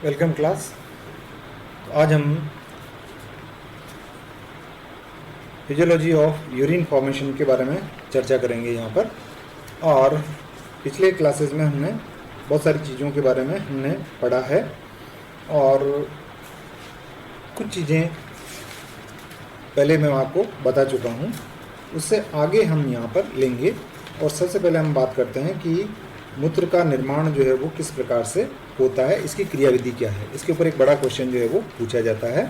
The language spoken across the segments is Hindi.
Welcome class. आज हम फिजियोलॉजी ऑफ यूरिन फॉर्मेशन के बारे में चर्चा करेंगे यहाँ पर। और पिछले क्लासेस में हमने बहुत सारी चीज़ों के बारे में हमने पढ़ा है और कुछ चीज़ें पहले मैं आपको बता चुका हूँ, उससे आगे हम यहाँ पर लेंगे। और सबसे पहले हम बात करते हैं कि मूत्र का निर्माण जो है वो किस प्रकार से होता है, इसकी क्रियाविधि क्या है। इसके ऊपर एक बड़ा क्वेश्चन जो है वो पूछा जाता है।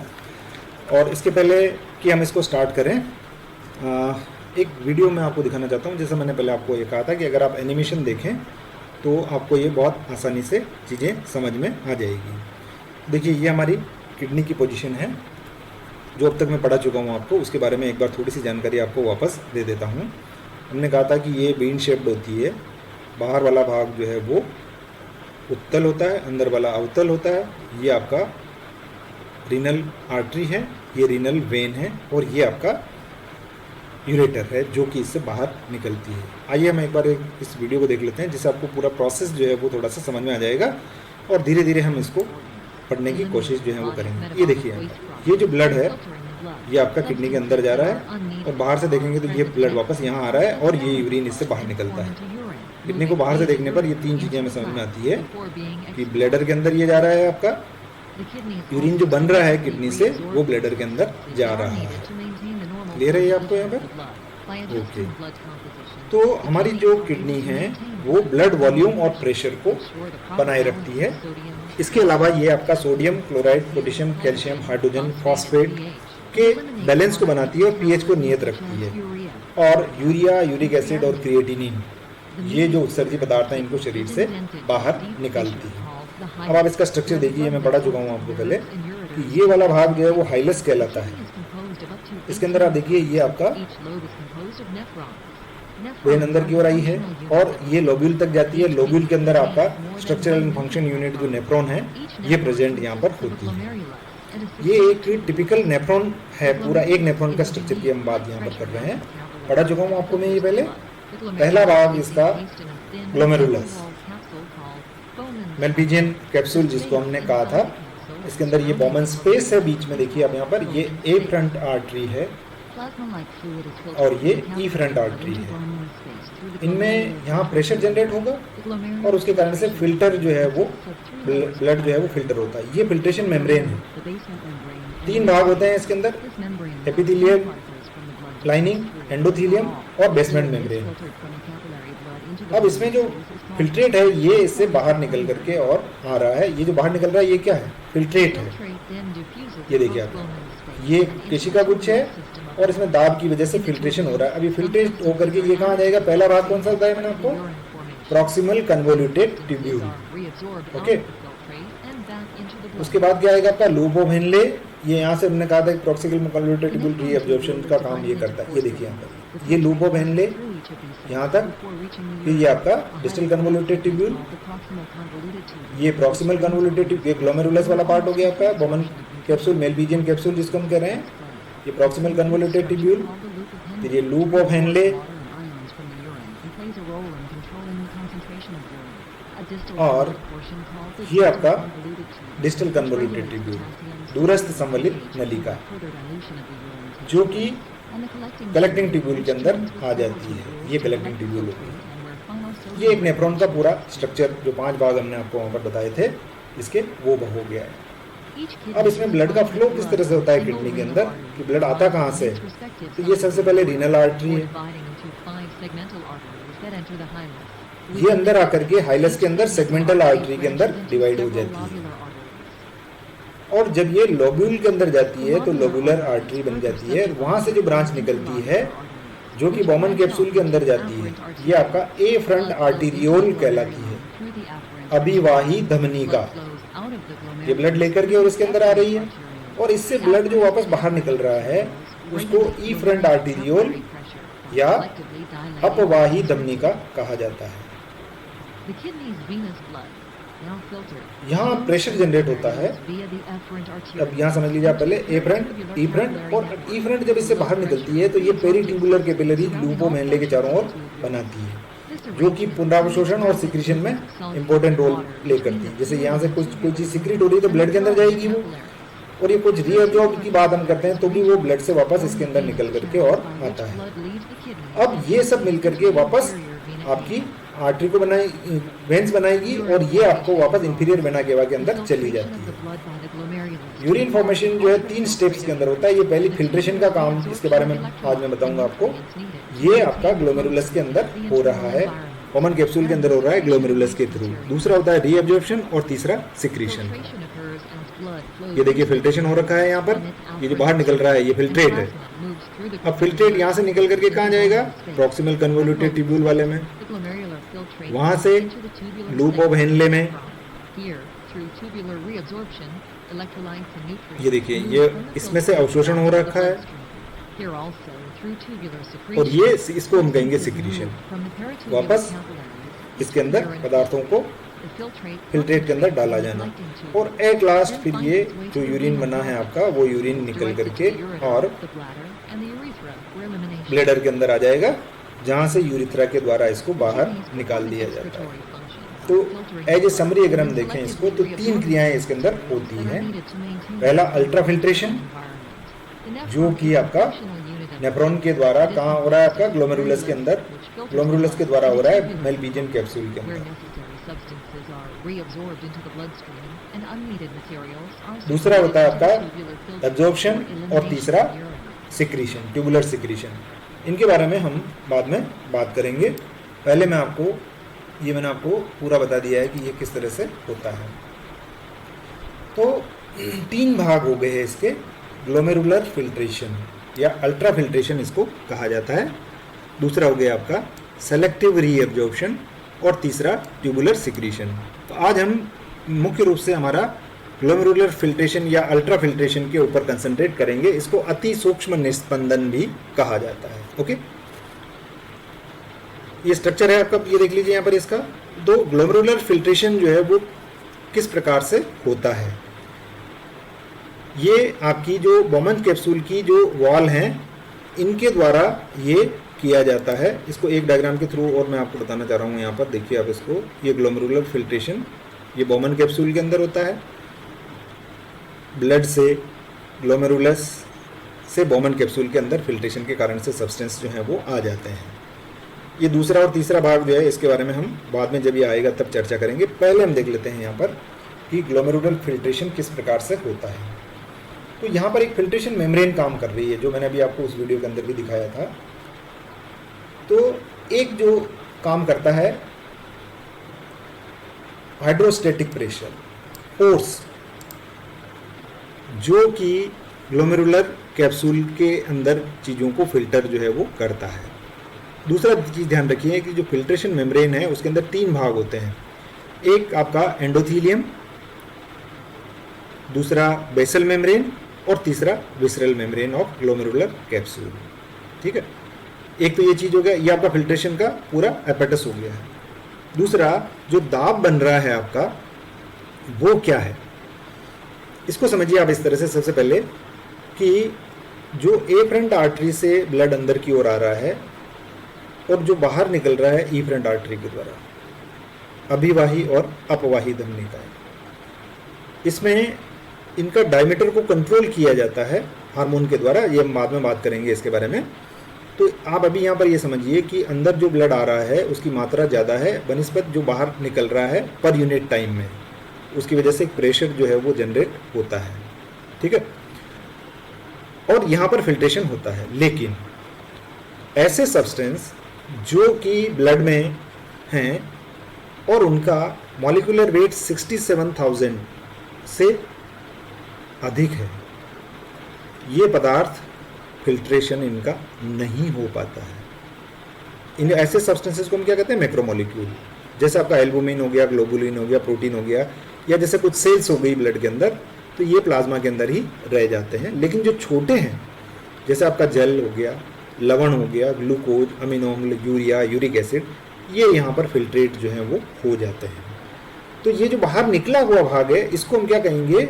और इसके पहले कि हम इसको स्टार्ट करें, एक वीडियो मैं आपको दिखाना चाहता हूँ। जैसा मैंने पहले आपको ये कहा था कि अगर आप एनिमेशन देखें तो आपको ये बहुत आसानी से चीज़ें समझ में आ जाएगी। देखिए, ये हमारी किडनी की पोजीशन है जो अब तक मैं पढ़ा चुका हूँ। आपको उसके बारे में एक बार थोड़ी सी जानकारी आपको वापस दे देता हूँ। हमने कहा था कि ये बीन शेप्ड होती है। बाहर वाला भाग जो है वो उत्तल होता है, अंदर वाला अवतल होता है। ये आपका रीनल आर्टरी है, ये रीनल वेन है और ये आपका यूरेटर है जो कि इससे बाहर निकलती है। आइए हम एक बार इस वीडियो को देख लेते हैं, जिससे आपको पूरा प्रोसेस जो है वो थोड़ा सा समझ में आ जाएगा और धीरे धीरे हम इसको पढ़ने की कोशिश जो है वो करेंगे। ये देखिए, ये जो ब्लड है ये आपका किडनी के अंदर जा रहा है और बाहर से देखेंगे तो ये ब्लड वापस यहाँ आ रहा है और ये यूरिन इससे बाहर निकलता है। किडनी को बाहर से देखने पर ये तीन चीज़ें हमें समझ में आती है कि ब्लैडर के अंदर ये जा रहा है, आपका यूरिन जो बन रहा है किडनी से वो ब्लैडर के अंदर जा रहा है। क्लियर है ये आपको यहाँ पर? ओके। तो हमारी जो किडनी है वो ब्लड वॉल्यूम और प्रेशर को बनाए रखती है। इसके अलावा ये आपका sodium, chloride, potassium, calcium, hydrogen, phosphate के बैलेंस को बनाती है और पीएच को नियत रखती है। और यूरिया, यूरिक एसिड और क्रिएटिनिन, ये जो उत्सर्जी पदार्थ हैं इनको शरीर से बाहर निकालती है। अब आप इसका स्ट्रक्चर देखिए, मैं पढ़ा चुका हूँ आपको पहले कि ये वाला भाग जो है वो हाइलस कहलाता है। इसके अंदर आप देखिए, ये आपका वेन अंदर की ओर आई है और ये लोब्यूल तक जाती है। लोब्यूल के अंदर आपका स्ट्रक्चरल एंड फंक्शन यूनिट जो नेफ्रॉन है ये प्रेजेंट यहाँ पर होती है। ये एक टिपिकल नेफ्रॉन है, पूरा एक नेफ्रॉन का स्ट्रक्चर की हम बात यहाँ पर कर रहे हैं। पढ़ा चुका हूँ आपको मैं ये पहले। पहला भाग इसका ग्लोमेरुलस, मेल्पिजियन कैप्सूल जिसको हमने कहा था, इसके अंदर ये बॉमन स्पेस है बीच में। देखिए आप यहाँ पर, ये ए फ्रंट आर्टरी है और ये ई फ्रंट आर्टरी है। इनमें यहाँ प्रेशर जनरेट होगा और उसके कारण से फिल्टर जो है वो ब्लड जो है वो फिल्टर होता है। ये फिल्ट्रेशन मेम्ब्रेन है। तीन भाग होते हैं इसके अंदर, एपिथेलियल लाइनिंग, एंडोथेलियम और बेसमेंट मेम्ब्रेन। अब इसमें जो फिल्ट्रेट है ये इससे बाहर निकल करके और आ रहा है। ये जो बाहर निकल रहा है ये क्या है? फिल्ट्रेट है। ये देखिए आप, ये केशिका गुच्छ है और इसमें दाब की वजह से फिल्ट्रेशन हो रहा है। अभी फिल्ट्रेट होकर के ये कहाँ जाएगा? पहला भाग कौन सा बताया मैंने आपको? Proximal convoluted tubule. ओके। उसके बाद क्या आएगा आपका? Loop of Henle. ये यहाँ से हमने कहा था कि प्रॉक्सिमल कन्वोल्यूटेड ट्यूब्यूल रीअब्जॉर्प्शन का काम ये करता है। ये देखिए यहाँ पर, ये लूप ऑफ हेनले यहाँ तक, फिर ये आपका डिस्टल कन्वोल्यूटेड ट्यूब्यूल, ये प्रॉक्सिमल कन्वोल्यूटेड ट्यूब्यूल, ये ग्लोमेरुलस वाला पार्ट हो गया आपका, बॉमन कैप्सूल, मेल्पिजियन कैप्सूल जिसको हम कह रहे हैं, ये प्रॉक्सिमल कन्वोल्यूटेड ट्यूब्यूल, फिर ये लूप ऑफ हेनले और ये आपका डिस्टल कन्वोल्यूटेड ट्यूब्यूल, दूरस्थ संवलित नलिका, जो कि कलेक्टिंग ट्यूब्यूल के अंदर आ जाती है। ये कलेक्टिंग ट्यूब्यूल होती है। ये एक नेफ्रॉन का पूरा स्ट्रक्चर जो 5 भाग हमने आपको वहाँ पर बताए थे इसके, वो हो गया है। अब इसमें ब्लड का फ्लो किस तरह से होता है किडनी के अंदर, कि ब्लड आता कहाँ से? तो ये सबसे पहले रीनल आर्टरी है, ये अंदर आकर के हाइलस के अंदर सेगमेंटल आर्टरी के अंदर डिवाइड हो जाती है। और जब ये लोब्यूल के अंदर जाती है तो लोबुलर आर्टरी बन जाती है। वहां से जो ब्रांच निकलती है जो कि बॉमन कैप्सूल के अंदर जाती है, ये आपका ए फ्रंट आर्टीरियोल कहलाती है, अभिवाही धमनी का। ये ब्लड लेकर के और इसके अंदर आ रही है और इससे ब्लड जो वापस बाहर निकल रहा है उसको ई फ्रंट आर्टीरियोल या अपवाही धमनी का कहा जाता है। यहाँ प्रेशर जनरेट होता है। अब यहाँ समझ लीजिए आप पहले ए फ्रंट, ई फ्रंट, और ई फ्रंट जब इससे बाहर निकलती है तो ये peritubular capillary loop of Henle के चारों ओर बनाती है। जो कि पुनरावशोषण और सिक्रीशन में इंपॉर्टेंट रोल प्ले करती है। जैसे यहाँ से कोई चीज़ सिक्रीट हो रही है तो ब्लड के अंदर जाएगी वो, और ये कुछ रीअब्जॉर्ब की बात हम करते हैं तो भी वो ब्लड से वापस इसके अंदर निकल करके और आता है। अब ये सब मिल करके वापस आपकी आर्टरी को वेन्स बनाएगी और ये आपको वापस इंफीरियर वेना केवा के अंदर चली जाती है। यूरिन फॉर्मेशन जो है 3 स्टेप्स के अंदर होता है। ये पहली फिल्ट्रेशन का काम, इसके बारे में आज मैं बताऊंगा आपको। ये आपका ग्लोमेरुलस के अंदर हो रहा है, कॉमन कैप्सूल के अंदर हो रहा है ग्लोमेरुलस के थ्रू। दूसरा होता है रीअब्जॉर्प्शन और तीसरा सिक्रीशन। ये देखिए फिल्ट्रेशन हो रखा है यहाँ पर, ये जो बाहर निकल रहा है ये फिल्ट्रेट है। अब फिल्ट्रेट यहाँ से निकल करके कहाँ जाएगा? प्रॉक्सिमल कन्वोल्यूटेड ट्यूब्यूल वाले में, वहां से लूप ऑफ हेनले में। ये देखिए ये इसमें से अवशोषण हो रखा है और ये इसको हम कहेंगे सिक्रीशन। वापस इसके अंदर पदार्थों को फिल्ट्रेट के अंदर डाला जाना और एट लास्ट फिर ये जो यूरिन बना है आपका वो यूरिन निकल करके और ब्लैडर के अंदर आ जाएगा, जहां से यूरिथ्रा के द्वारा इसको बाहर निकाल दिया जाता है। तो एज ए समरी अगर हम देखें इसको तो 3 क्रियाएं इसके अंदर होती हैं। पहला अल्ट्रा फिल्ट्रेशन, जो कि आपका नेफ्रॉन के द्वारा कहाँ हो रहा है? आपका ग्लोमेरुलस के अंदर, ग्लोमेरुलस के द्वारा हो रहा है मेलपीजियन कैप्सूल के अंदर। दूसरा होता है आपका एब्जॉर्प्शन और तीसरा सिक्रीशन, ट्यूबुलर सिक्रीशन। इनके बारे में हम बाद में बात करेंगे। पहले मैंने आपको पूरा बता दिया है कि ये किस तरह से होता है। तो 3 भाग हो गए हैं इसके। ग्लोमेरुलर फिल्ट्रेशन या अल्ट्रा फिल्ट्रेशन इसको कहा जाता है। दूसरा हो गया आपका सेलेक्टिव रीअब्जॉर्प्शन और तीसरा ट्यूबुलर सिक्रीशन। तो आज हम मुख्य रूप से हमारा ग्लोमेरुलर फिल्ट्रेशन या अल्ट्रा फिल्ट्रेशन के ऊपर कंसंट्रेट करेंगे। इसको अति सूक्ष्म निस्पंदन भी कहा जाता है। ओके, ये स्ट्रक्चर है आपका, ये देख लीजिए यहाँ पर इसका। तो ग्लोमेरुलर फिल्ट्रेशन जो है वो किस प्रकार से होता है? ये आपकी जो बॉमन कैप्सूल की जो वॉल हैं इनके द्वारा ये किया जाता है। इसको एक डायग्राम के थ्रू और मैं आपको बताना चाह रहा हूँ। यहाँ पर देखिए आप इसको, ये ग्लोमेरुलर फिल्ट्रेशन ये बॉमन कैप्सूल के अंदर होता है। ब्लड से ग्लोमेरुलस से बॉमन कैप्सूल के अंदर फिल्ट्रेशन के कारण से सब्सटेंस जो हैं वो आ जाते हैं। ये दूसरा और तीसरा भाग जो है इसके बारे में हम बाद में जब ये आएगा तब चर्चा करेंगे। पहले हम देख लेते हैं यहाँ पर कि ग्लोमेरुलर फिल्ट्रेशन किस प्रकार से होता है। तो यहाँ पर एक फिल्ट्रेशन मेम्ब्रेन काम कर रही है, जो मैंने अभी आपको उस वीडियो के अंदर भी दिखाया था। तो एक जो काम करता है हाइड्रोस्टैटिक प्रेशर फोर्स, जो कि ग्लोमेरुलर कैप्सूल के अंदर चीज़ों को फिल्टर जो है वो करता है। दूसरा चीज़ ध्यान रखिए कि जो फिल्ट्रेशन मेम्ब्रेन है उसके अंदर 3 भाग होते हैं। एक आपका एंडोथीलियम, दूसरा बेसल मेम्ब्रेन और तीसरा visceral membrane of glomerular capsule. ठीक है, एक तो ये चीज़ हो गया, ये आपका फिल्ट्रेशन का पूरा एपेटस हो गया है। दूसरा जो दाब बन रहा है आपका वो क्या है, इसको समझिए आप इस तरह से। सबसे पहले कि जो एफरेंट आर्टरी से ब्लड अंदर की ओर आ रहा है और जो बाहर निकल रहा है ईफरेंट आर्टरी के द्वारा, अभिवाही और अपवाही धमनिकाएं, इसमें इनका डायमीटर को कंट्रोल किया जाता है हार्मोन के द्वारा। ये हम बाद में बात करेंगे इसके बारे में। तो आप अभी यहाँ पर ये समझिए कि अंदर जो ब्लड आ रहा है उसकी मात्रा ज़्यादा है बनिस्बत जो बाहर निकल रहा है पर यूनिट टाइम में। उसकी वजह से एक प्रेशर जो है वो जनरेट होता है। ठीक है, और यहाँ पर फिल्ट्रेशन होता है। लेकिन ऐसे सब्सटेंस जो कि ब्लड में हैं और उनका मॉलिक्यूलर वेट 67,000 से अधिक है, ये पदार्थ फिल्ट्रेशन इनका नहीं हो पाता है। इन ऐसे सब्सटेंसेस को हम क्या कहते हैं? मैक्रोमोलिक्यूल। जैसे आपका एल्बुमिन हो गया, ग्लोबुलिन हो गया, प्रोटीन हो गया, या जैसे कुछ सेल्स हो गई ब्लड के अंदर, तो ये प्लाज्मा के अंदर ही रह जाते हैं। लेकिन जो छोटे हैं जैसे आपका जल हो गया, लवण हो गया, ग्लूकोज, अमीनो अम्ल, यूरिया, यूरिक एसिड, ये यहाँ पर फिल्ट्रेट जो है वो हो जाते हैं। तो ये जो बाहर निकला हुआ भाग है इसको हम क्या कहेंगे?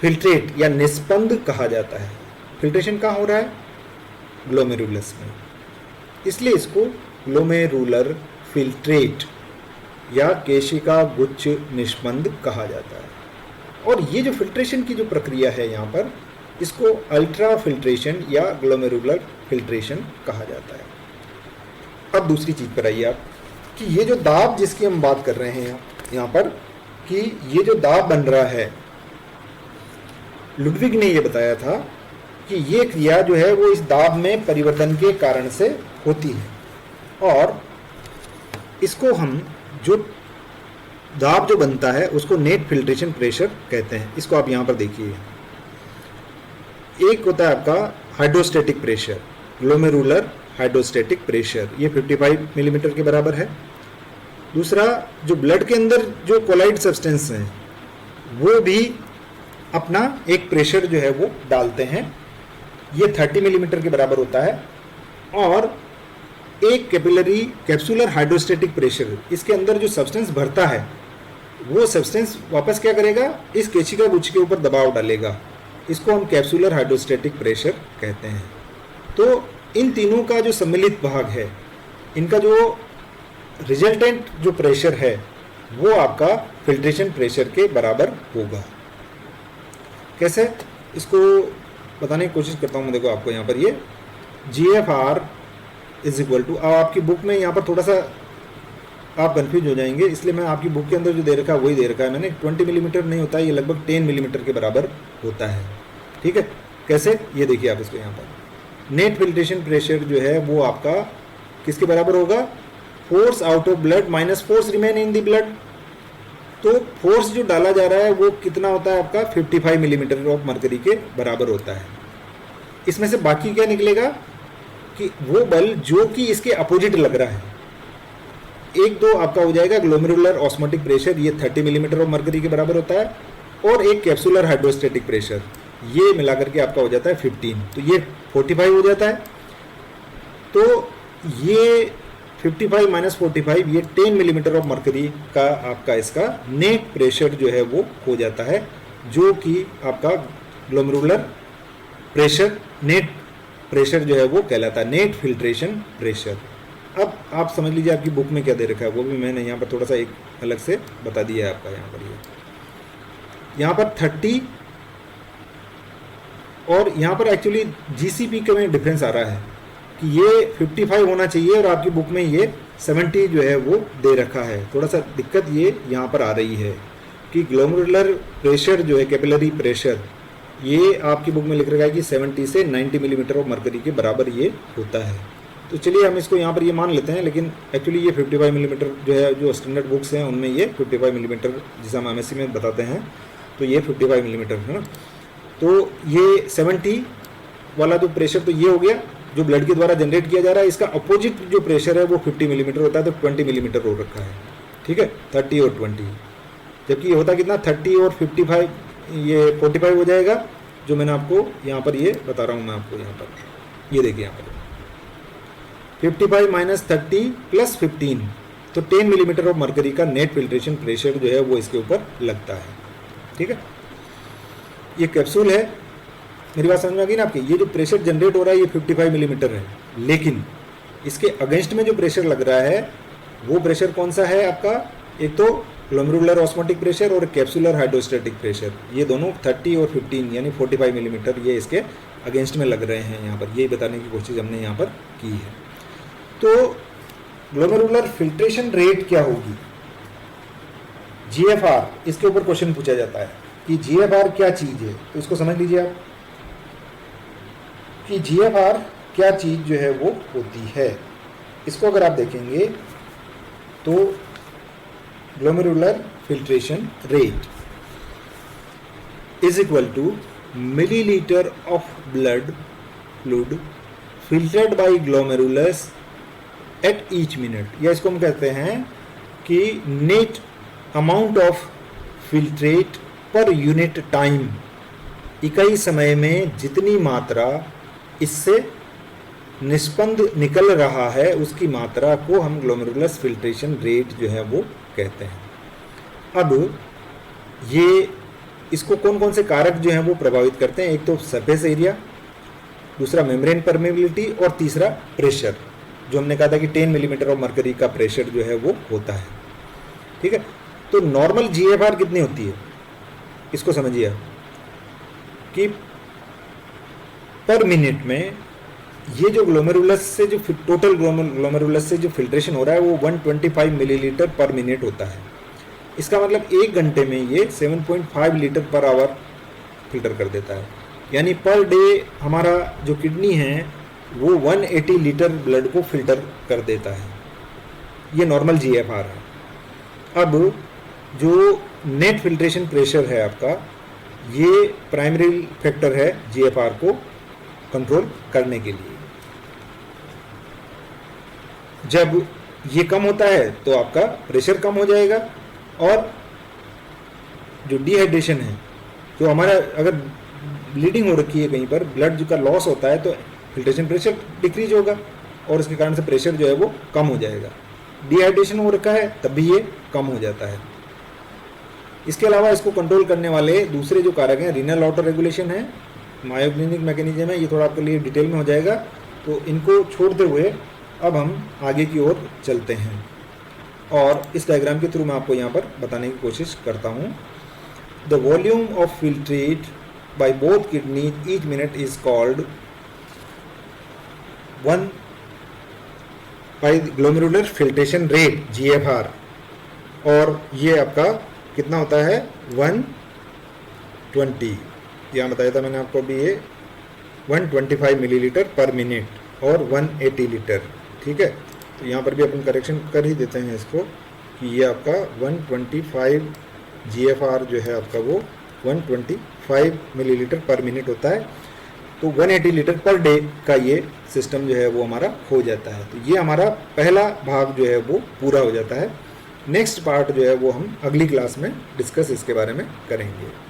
फिल्ट्रेट या निस्पंद कहा जाता है। फिल्ट्रेशन कहाँ हो रहा है? ग्लोमेरुलस में, इसलिए इसको ग्लोमेरुलर फिल्ट्रेट या केशिका गुच्छ निष्पंद कहा जाता है। और ये जो फिल्ट्रेशन की जो प्रक्रिया है यहाँ पर, इसको अल्ट्रा फिल्ट्रेशन या ग्लोमेरुलर फिल्ट्रेशन कहा जाता है। अब दूसरी चीज़ पर आइए आप, कि ये जो दाब जिसकी हम बात कर रहे हैं यहाँ पर, कि ये जो दाब बन रहा है, लुडविग ने ये बताया था कि ये क्रिया जो है वो इस दाब में परिवर्तन के कारण से होती है, और इसको हम जो दाब जो बनता है उसको नेट फिल्ट्रेशन प्रेशर कहते हैं। इसको आप यहाँ पर देखिए, एक होता है आपका hydrostatic pressure, glomerular hydrostatic pressure, ये 55 मिलीमीटर के बराबर है। दूसरा, जो ब्लड के अंदर जो कोलाइड सब्सटेंस हैं वो भी अपना एक प्रेशर जो है वो डालते हैं, ये 30 मिलीमीटर के बराबर होता है। और एक कैप्सुलर हाइड्रोस्टैटिक प्रेशर, इसके अंदर जो सब्सटेंस भरता है वो सब्सटेंस वापस क्या करेगा, इस केशिका गुच्छ के ऊपर दबाव डालेगा, इसको हम कैप्सुलर हाइड्रोस्टैटिक प्रेशर कहते हैं। तो इन तीनों का जो सम्मिलित भाग है, इनका जो रिजल्टेंट जो प्रेशर है वो आपका फिल्ट्रेशन प्रेशर के बराबर होगा। कैसे, इसको बताने की कोशिश करता हूँ मैं। देखो आपको यहाँ पर ये GFR इज इक्वल टू, अब आपकी बुक में यहाँ पर थोड़ा सा आप कंफ्यूज हो जाएंगे, इसलिए मैं आपकी बुक के अंदर जो दे रखा है वही दे रखा है मैंने। 20 मिलीमीटर नहीं होता है, ये लगभग 10 मिलीमीटर के बराबर होता है। ठीक है, कैसे, ये देखिए आप इसको यहाँ पर। नेट फिल्ट्रेशन प्रेशर जो है वो आपका किसके बराबर होगा, force out of blood minus force remain in the blood. तो फोर्स जो डाला जा रहा है वो कितना होता है आपका, 55 मिलीमीटर ऑफ मरकरी के बराबर होता है। इसमें से बाकी क्या निकलेगा कि वो बल जो कि इसके अपोजिट लग रहा है, एक दो आपका हो जाएगा ग्लोमेरुलर ऑस्मोटिक प्रेशर, ये 30 मिलीमीटर ऑफ मरकरी के बराबर होता है, और एक कैप्सुलर हाइड्रोस्टैटिक प्रेशर, ये मिलाकर के आपका हो जाता है 15, तो ये 45 हो जाता है। तो ये 55 माइनस 45, ये 10 मिलीमीटर ऑफ मरकरी का आपका इसका नेट प्रेशर जो है वो हो जाता है, जो कि आपका ग्लोमेरुलर प्रेशर, नेट प्रेशर जो है वो कहलाता है, नेट फिल्ट्रेशन प्रेशर। अब आप समझ लीजिए आपकी बुक में क्या दे रखा है, वो भी मैंने यहाँ पर थोड़ा सा एक अलग से बता दिया है आपका। यहाँ पर यहाँ पर 30 और यहाँ पर एक्चुअली GCP के में डिफरेंस आ रहा है कि ये 55 होना चाहिए और आपकी बुक में ये 70 जो है वो दे रखा है। थोड़ा सा दिक्कत ये यहाँ पर आ रही है कि ग्लोमेरुलर प्रेशर जो है, कैपिलरी प्रेशर, ये आपकी बुक में लिख रखा है कि 70 से 90 मिलीमीटर ऑफ मरकरी के बराबर ये होता है। तो चलिए हम इसको यहाँ पर ये मान लेते हैं, लेकिन एक्चुअली ये 55 मिलीमीटर जो है, जो स्टैंडर्ड बुक्स हैं उनमें ये 55 मिलीमीटर, जिसे हम MSc में बताते हैं, तो ये 55 मिलीमीटर है ना। तो ये 70 वाला जो प्रेशर तो ये हो गया जो ब्लड के द्वारा जनरेट किया जा रहा है, इसका अपोजिट जो प्रेशर है वो 50 मिलीमीटर होता है, तो 20 मिलीमीटर हो रखा है। ठीक है, 30 और 20, जबकि ये होता कितना, 30 और 55, ये 45 हो जाएगा, जो मैंने आपको यहाँ पर ये बता रहा हूँ मैं आपको यहाँ पर। ये देखिए यहाँ पर 55 माइनस 30 प्लस 15, तो 10 मिलीमीटर ऑफ मरकरी का नेट फिल्ट्रेशन प्रेशर जो है वो इसके ऊपर लगता है। ठीक है, ये कैप्सूल है, मेरी बात समझ में आ गई ना आपकी। ये जो प्रेशर जनरेट हो रहा है ये 55 मिलीमीटर है, लेकिन इसके अगेंस्ट में जो प्रेशर लग रहा है वो प्रेशर कौन सा है आपका, एक तो ग्लोमेरुलर ऑस्मोटिक प्रेशर और कैप्सुलर हाइड्रोस्टैटिक प्रेशर, ये दोनों 30 और 15 यानी 45 मिलीमीटर ये इसके अगेंस्ट में लग रहे हैं। यहाँ पर यही बताने की कोशिश हमने यहाँ पर की है। तो ग्लोमेरुलर फिल्ट्रेशन रेट क्या होगी, GFR, इसके ऊपर क्वेश्चन पूछा जाता है कि GFR क्या चीज़ है। तो इसको समझ लीजिए आप कि GFR क्या चीज़ जो है वो होती है। इसको अगर आप देखेंगे तो glomerular filtration rate is equal to millilitre of blood fluid filtered by glomerulus at each minute, या इसको हम कहते हैं कि net amount of filtrate per unit time, इकाई समय में जितनी मात्रा इससे निष्पंद निकल रहा है उसकी मात्रा को हम ग्लोमेरुलस फिल्ट्रेशन रेट जो है वो कहते हैं। अब ये इसको कौन कौन से कारक जो हैं वो प्रभावित करते हैं, एक तो सरफेस एरिया, दूसरा मेम्ब्रेन परमेबिलिटी और तीसरा प्रेशर। जो हमने कहा था कि 10 मिलीमीटर ऑफ मरकरी का प्रेशर जो है वो होता है। ठीक है, तो नॉर्मल GFR कितनी होती है इसको समझिए आप, कि पर मिनट में ये जो ग्लोमेरुलस से जो टोटल ग्लोमेरुलस से जो फिल्ट्रेशन हो रहा है वो 125 मिलीलीटर पर मिनट होता है। इसका मतलब 1 घंटे में ये 7.5 लीटर पर आवर फिल्टर कर देता है। यानी पर डे हमारा जो किडनी है वो 180 लीटर ब्लड को फिल्टर कर देता है। ये नॉर्मल GFR है। अब जो नेट फिल्ट्रेशन प्रेशर है आपका, ये प्राइमरी फैक्टर है GFR को कंट्रोल करने के लिए। जब ये कम होता है तो आपका प्रेशर कम हो जाएगा, और जो डिहाइड्रेशन है, जो हमारा अगर ब्लीडिंग हो रखी है कहीं पर, ब्लड का लॉस होता है तो फिल्ट्रेशन प्रेशर डिक्रीज होगा और इसके कारण से प्रेशर जो है वो कम हो जाएगा। डिहाइड्रेशन हो रखा है तब भी ये कम हो जाता है। इसके अलावा इसको कंट्रोल करने वाले दूसरे जो कारक हैं, रीनल ऑटो रेगुलेशन है, मायोक्लिनिक मैकेनिज्म है, ये थोड़ा आपके लिए डिटेल में हो जाएगा। तो इनको छोड़ते हुए अब हम आगे की ओर चलते हैं, और इस डायग्राम के थ्रू मैं आपको यहाँ पर बताने की कोशिश करता हूँ। The volume of filtrate by both kidneys each minute is called 1 by glomerular filtration rate GFR, और ये आपका कितना होता है 120, यहाँ बताया था मैंने आपको अभी, ये 125 मिलीलीटर पर मिनट और 180 लीटर। ठीक है, तो यहाँ पर भी अपन करेक्शन कर ही देते हैं इसको कि ये आपका 125 GFR जो है आपका वो 125 मिलीलीटर पर मिनट होता है। तो 180 लीटर पर डे का ये सिस्टम जो है वो हमारा हो जाता है। तो ये हमारा पहला भाग जो है वो पूरा हो जाता है। नेक्स्ट पार्ट जो है वो हम अगली क्लास में डिस्कस इसके बारे में करेंगे।